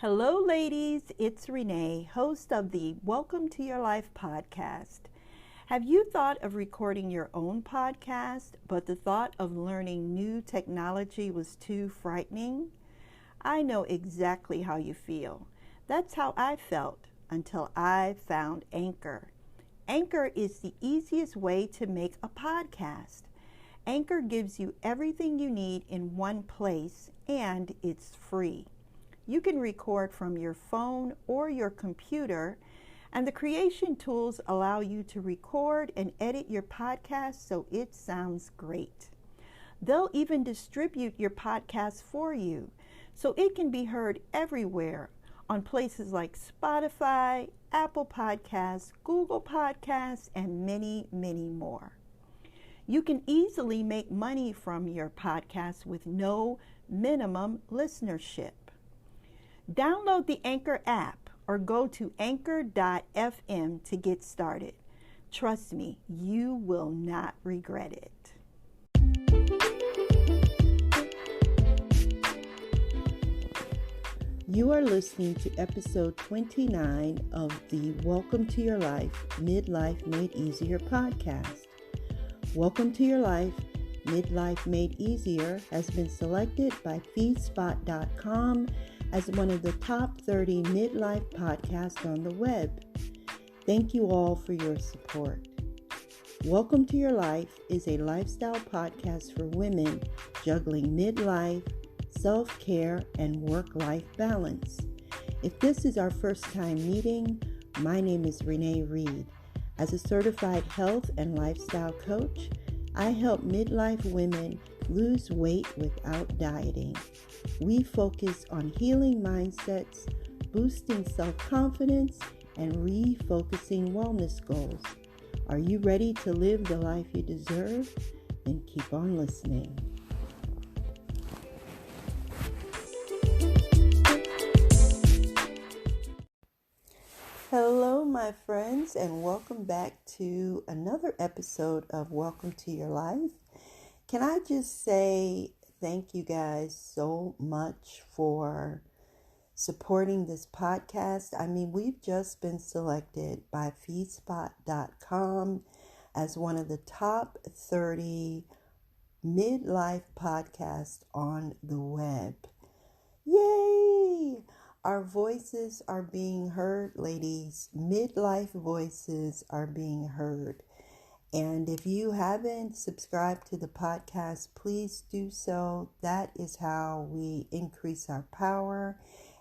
Hello, ladies. It's Renee, host of the Welcome to Your Life podcast. Have you thought of recording your own podcast, but the thought of learning new technology was too frightening? I know exactly how you feel. That's how I felt until I found Anchor. Anchor is the easiest way to make a podcast. Anchor gives you everything you need in one place, and it's free. You can record from your phone or your computer, and the creation tools allow you to record and edit your podcast so it sounds great. They'll even distribute your podcast for you so it can be heard everywhere on places like Spotify, Apple Podcasts, Google Podcasts, and many, many more. You can easily make money from your podcast with no minimum listenership. Download the Anchor app or go to anchor.fm to get started. Trust me, you will not regret it. You are listening to episode 29 of the Welcome to Your Life, Midlife Made Easier podcast. Welcome to Your Life, Midlife Made Easier has been selected by feedspot.com as one of the top 30 midlife podcasts on the web. Thank you all for your support. Welcome to Your Life is a lifestyle podcast for women juggling midlife, self-care, and work-life balance. If this is our first time meeting, my name is Renee Reed. As a certified health and lifestyle coach, I help midlife women lose weight without dieting. We focus on healing mindsets, boosting self-confidence, and refocusing wellness goals. Are you ready to live the life you deserve? Then keep on listening. Hello, my friends, and welcome back to another episode of Welcome to Your Life. Can I just say thank you guys so much for supporting this podcast. I mean, we've just been selected by feedspot.com as one of the top 30 midlife podcasts on the web. Yay! Our voices are being heard, ladies. Midlife voices are being heard. And if you haven't subscribed to the podcast, please do so. That is how we increase our power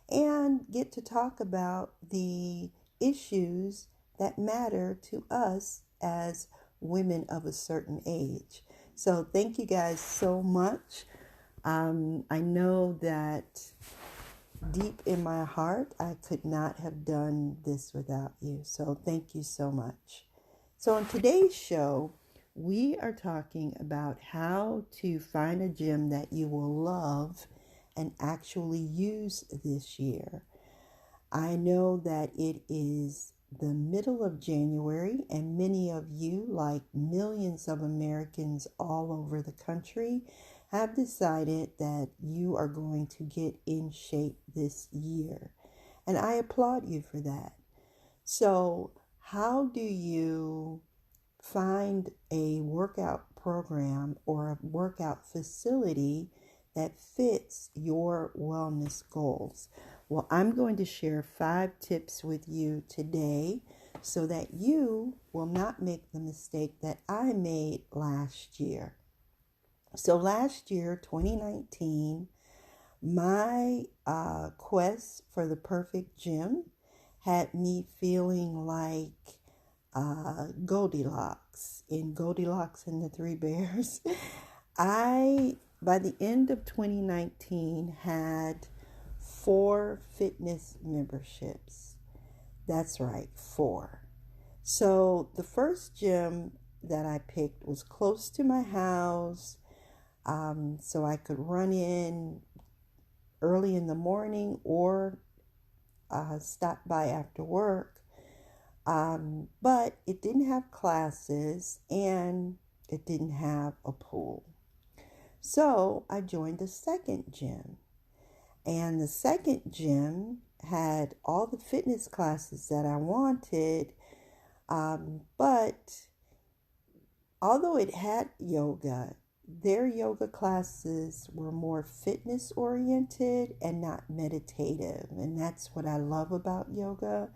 and get to talk about the issues that matter to us as women of a certain age. So thank you guys so much. I know that deep in my heart, I could not have done this without you. So thank you so much. So on today's show, we are talking about how to find a gym that you will love and actually use this year. I know that it is the middle of January, and many of you, like millions of Americans all over the country, have decided that you are going to get in shape this year. And I applaud you for that. So how do you find a workout program or a workout facility that fits your wellness goals? Well, I'm going to share 5 tips with you today so that you will not make the mistake that I made last year. So last year, 2019, my quest for the perfect gym had me feeling like Goldilocks in Goldilocks and the Three Bears. By the end of 2019, had 4 fitness memberships. That's right, 4. So the first gym that I picked was close to my house, so I could run in early in the morning or stop by after work. But it didn't have classes and it didn't have a pool. So I joined a second gym. And the second gym had all the fitness classes that I wanted, but although it had yoga, their yoga classes were more fitness oriented and not meditative. And that's what I love about yoga.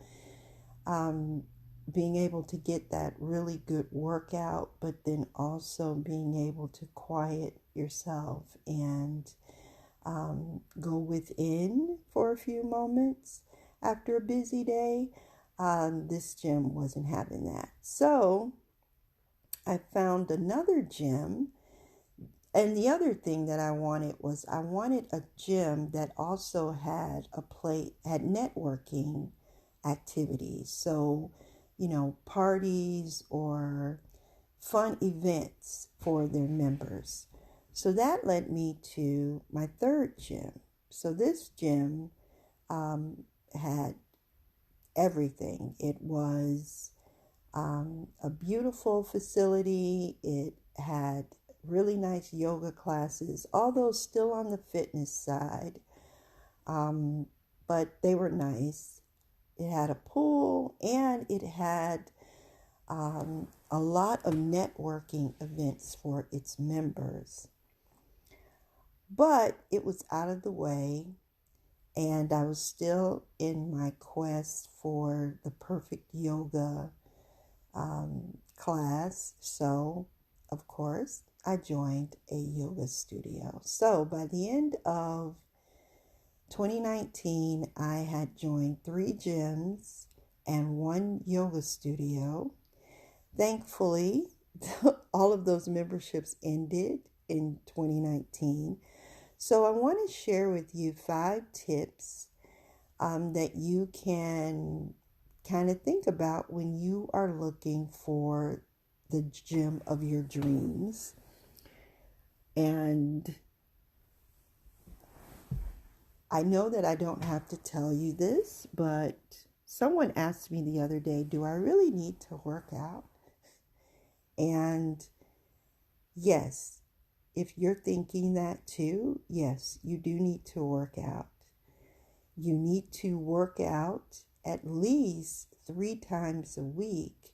Being able to get that really good workout, but then also being able to quiet yourself and go within for a few moments after a busy day. This gym wasn't having that. So I found another gym. And the other thing that I wanted was I wanted a gym that also had had networking activities. So, parties or fun events for their members. So that led me to my third gym. So this gym had everything. It was a beautiful facility. It had really nice yoga classes, although still on the fitness side, but they were nice. It had a pool and it had a lot of networking events for its members. But it was out of the way, and I was still in my quest for the perfect yoga class. So, of course, I joined a yoga studio. So by the end of 2019, I had joined 3 gyms and 1 yoga studio. Thankfully, all of those memberships ended in 2019. So I want to share with you 5 tips that you can kind of think about when you are looking for the gym of your dreams. And I know that I don't have to tell you this, but someone asked me the other day, do I really need to work out? And yes, if you're thinking that too, yes, you do need to work out. You need to work out at least 3 times a week.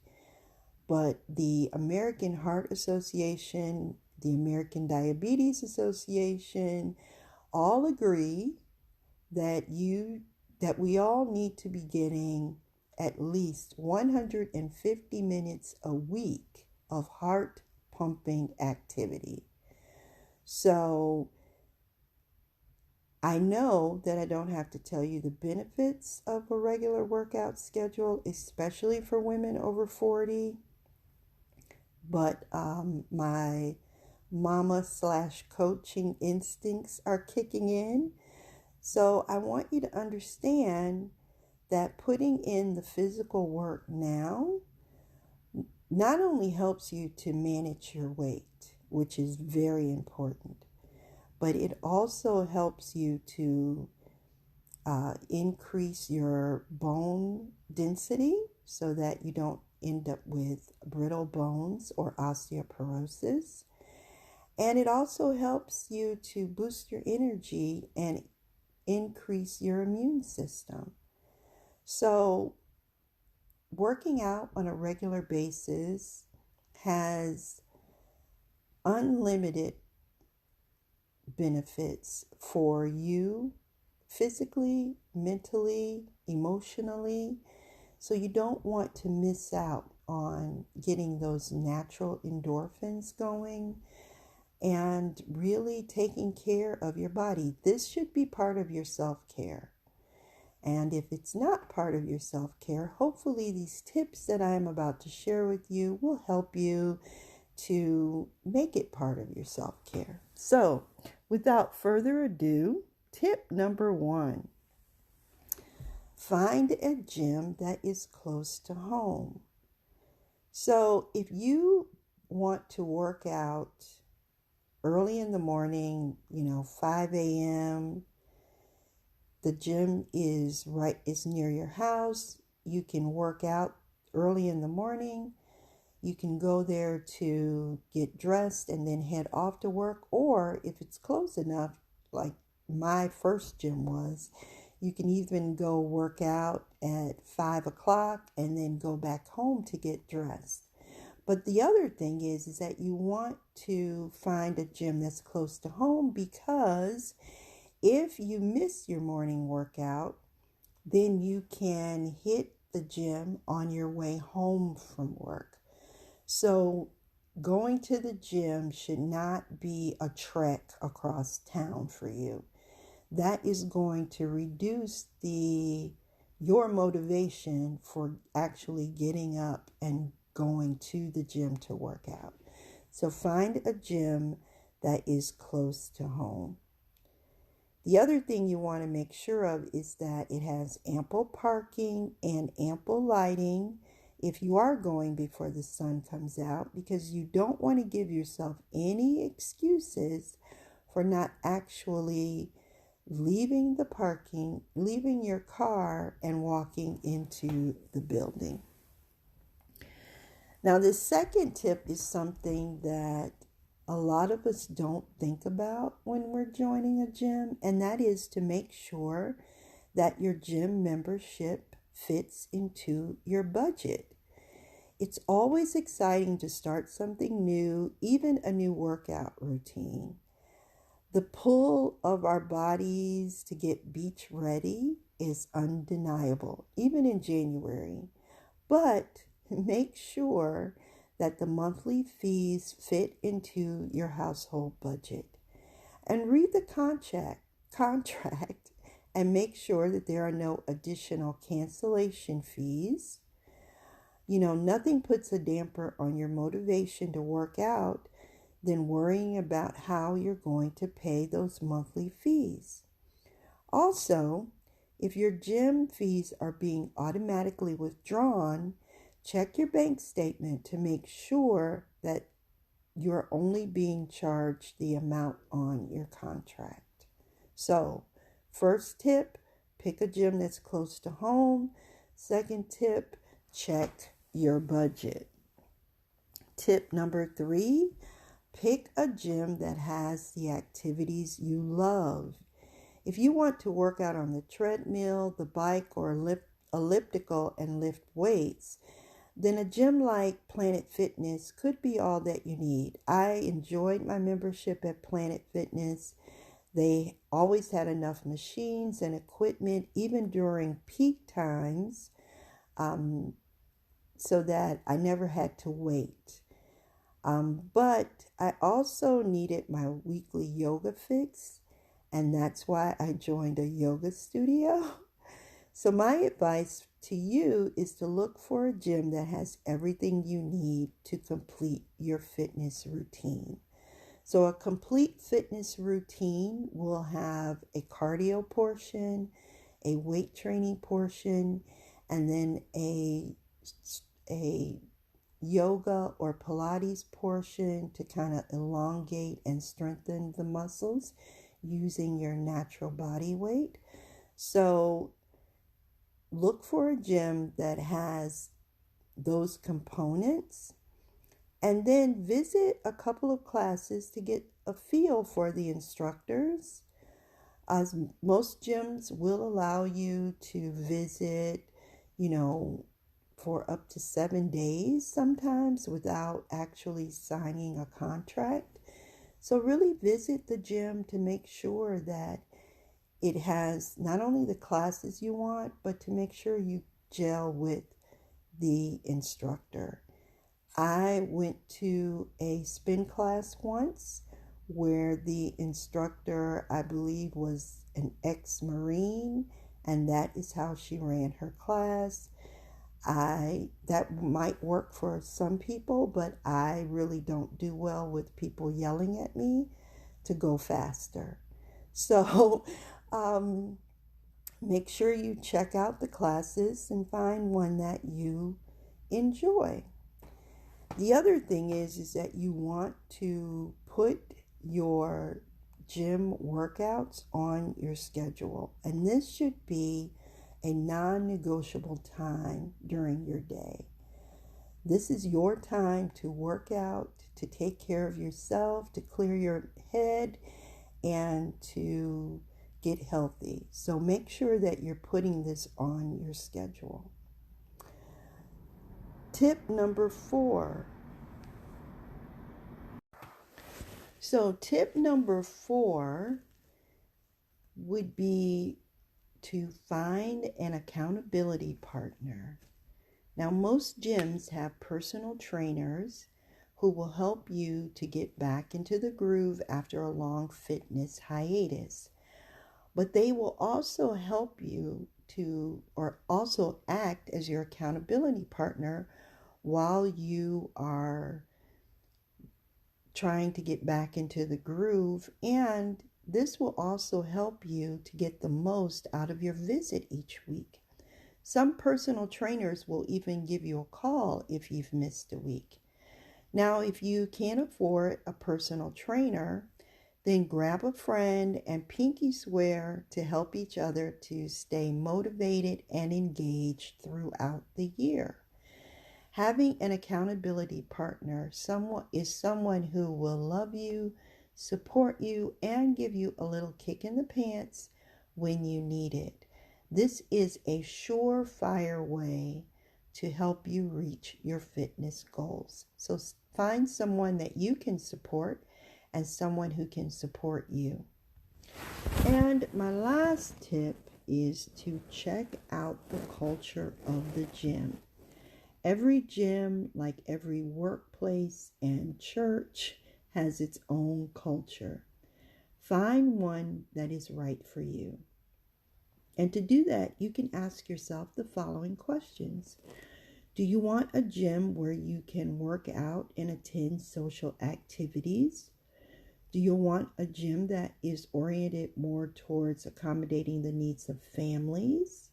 But the American Heart Association, the American Diabetes Association, all agree that we all need to be getting at least 150 minutes a week of heart pumping activity. So I know that I don't have to tell you the benefits of a regular workout schedule, especially for women over 40. But my mama/coaching instincts are kicking in. So I want you to understand that putting in the physical work now not only helps you to manage your weight, which is very important, but it also helps you to increase your bone density so that you don't end up with brittle bones or osteoporosis. And it also helps you to boost your energy and increase your immune system. So working out on a regular basis has unlimited benefits for you physically, mentally, emotionally. So you don't want to miss out on getting those natural endorphins going and really taking care of your body. This should be part of your self-care. And if it's not part of your self-care, hopefully these tips that I'm about to share with you will help you to make it part of your self-care. So, without further ado, tip number 1. Find a gym that is close to home. So, if you want to work out early in the morning, 5 a.m., the gym is near your house. You can work out early in the morning. You can go there to get dressed and then head off to work. Or if it's close enough, like my first gym was, You can even go work out at 5 o'clock and then go back home to get dressed. But the other thing is that you want to find a gym that's close to home, because if you miss your morning workout, then you can hit the gym on your way home from work. So going to the gym should not be a trek across town for you. That is going to reduce your motivation for actually getting up and going to the gym to work out. So find a gym that is close to home. The other thing you want to make sure of is that it has ample parking and ample lighting if you are going before the sun comes out, because you don't want to give yourself any excuses for not actually leaving the parking, leaving your car, and walking into the building. Now, the second tip is something that a lot of us don't think about when we're joining a gym, and that is to make sure that your gym membership fits into your budget. It's always exciting to start something new, even a new workout routine. The pull of our bodies to get beach ready is undeniable, even in January. But make sure that the monthly fees fit into your household budget. And read the contract and make sure that there are no additional cancellation fees. Nothing puts a damper on your motivation to work out than worrying about how you're going to pay those monthly fees. Also, if your gym fees are being automatically withdrawn, check your bank statement to make sure that you're only being charged the amount on your contract. So, first tip, pick a gym that's close to home. Second tip, check your budget. Tip number 3, pick a gym that has the activities you love. If you want to work out on the treadmill, the bike, or elliptical and lift weights, then a gym like Planet Fitness could be all that you need. I enjoyed my membership at Planet Fitness. They always had enough machines and equipment, even during peak times, so that I never had to wait. But I also needed my weekly yoga fix, and that's why I joined a yoga studio. So my advice to you is to look for a gym that has everything you need to complete your fitness routine. So a complete fitness routine will have a cardio portion, a weight training portion, and then a yoga or Pilates portion to kind of elongate and strengthen the muscles using your natural body weight. So look for a gym that has those components, and then visit a couple of classes to get a feel for the instructors. As most gyms will allow you to visit, for up to 7 days sometimes without actually signing a contract. So really visit the gym to make sure that it has not only the classes you want, but to make sure you gel with the instructor. I went to a spin class once where the instructor, I believe, was an ex-Marine, and that is how she ran her class. That might work for some people, but I really don't do well with people yelling at me to go faster. So make sure you check out the classes and find one that you enjoy. The other thing is that you want to put your gym workouts on your schedule, and this should be a non-negotiable time during your day. This is your time to work out, to take care of yourself, to clear your head, and to get healthy. So make sure that you're putting this on your schedule. Tip number 4. So tip number 4 would be to find an accountability partner. Now, most gyms have personal trainers who will help you to get back into the groove after a long fitness hiatus. But they will also help you to, or also act as your accountability partner while you are trying to get back into the groove. And this will also help you to get the most out of your visit each week. Some personal trainers will even give you a call if you've missed a week. Now, if you can't afford a personal trainer, then grab a friend and pinky swear to help each other to stay motivated and engaged throughout the year. Having an accountability partner is someone who will love you, support you, and give you a little kick in the pants when you need it. This is a surefire way to help you reach your fitness goals. So find someone that you can support and someone who can support you. And my last tip is to check out the culture of the gym. Every gym, like every workplace and church, has its own culture. Find one that is right for you. And to do that, you can ask yourself the following questions. Do you want a gym where you can work out and attend social activities? Do you want a gym that is oriented more towards accommodating the needs of families?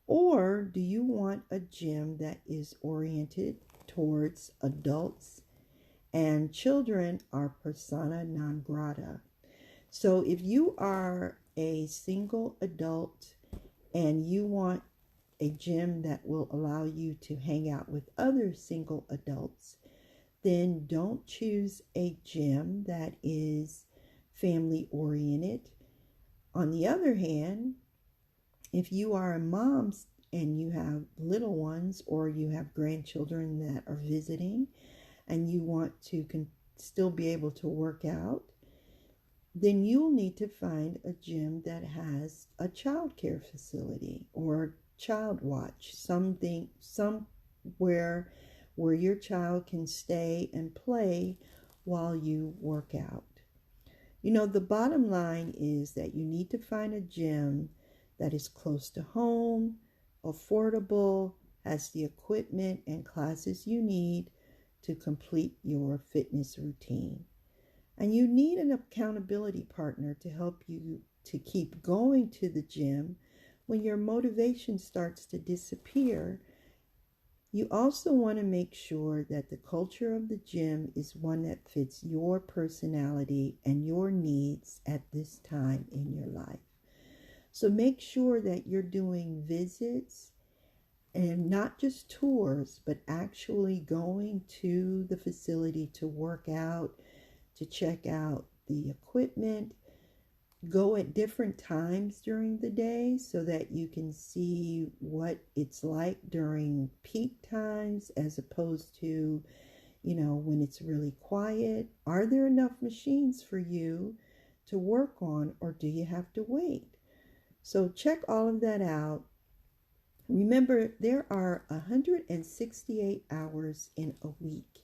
Or do you want a gym that is oriented towards adults and children are persona non grata? So if you are a single adult and you want a gym that will allow you to hang out with other single adults, then don't choose a gym that is family oriented. On the other hand, if you are a mom and you have little ones or you have grandchildren that are visiting and you want to still be able to work out, then you'll need to find a gym that has a child care facility or child watch, somewhere where your child can stay and play while you work out. You know, the bottom line is that you need to find a gym that is close to home, affordable, has the equipment and classes you need to complete your fitness routine. And you need an accountability partner to help you to keep going to the gym when your motivation starts to disappear. You also want to make sure that the culture of the gym is one that fits your personality and your needs at this time in your life. So make sure that you're doing visits and not just tours, but actually going to the facility to work out, to check out the equipment. Go at different times during the day so that you can see what it's like during peak times as opposed to, when it's really quiet. Are there enough machines for you to work on, or do you have to wait? So check all of that out. Remember, there are 168 hours in a week,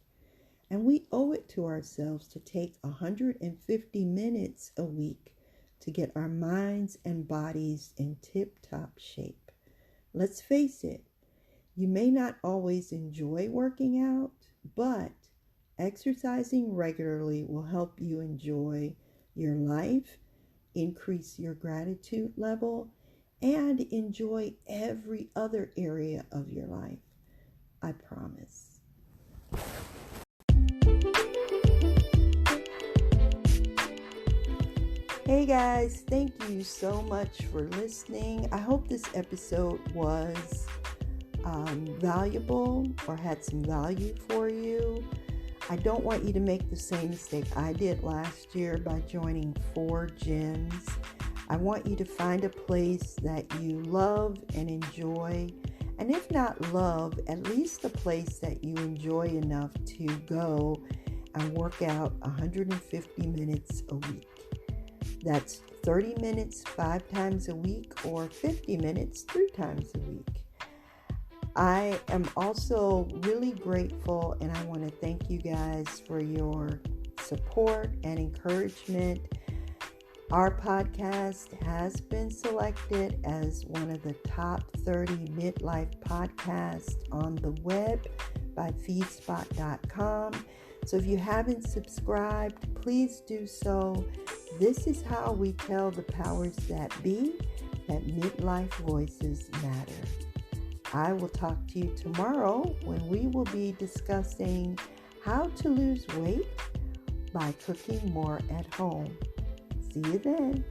and we owe it to ourselves to take 150 minutes a week to get our minds and bodies in tip-top shape. Let's face it, you may not always enjoy working out, but exercising regularly will help you enjoy your life, increase your gratitude level, and enjoy every other area of your life. I promise. Hey guys, thank you so much for listening. I hope this episode was valuable or had some value for you. I don't want you to make the same mistake I did last year by joining 4 gyms. I want you to find a place that you love and enjoy. And if not love, at least a place that you enjoy enough to go and work out 150 minutes a week. That's 30 minutes 5 times a week or 50 minutes 3 times a week. I am also really grateful, and I want to thank you guys for your support and encouragement. Our podcast has been selected as one of the top 30 midlife podcasts on the web by feedspot.com. So if you haven't subscribed, please do so. This is how we tell the powers that be that midlife voices matter. I will talk to you tomorrow when we will be discussing how to lose weight by cooking more at home. See you then.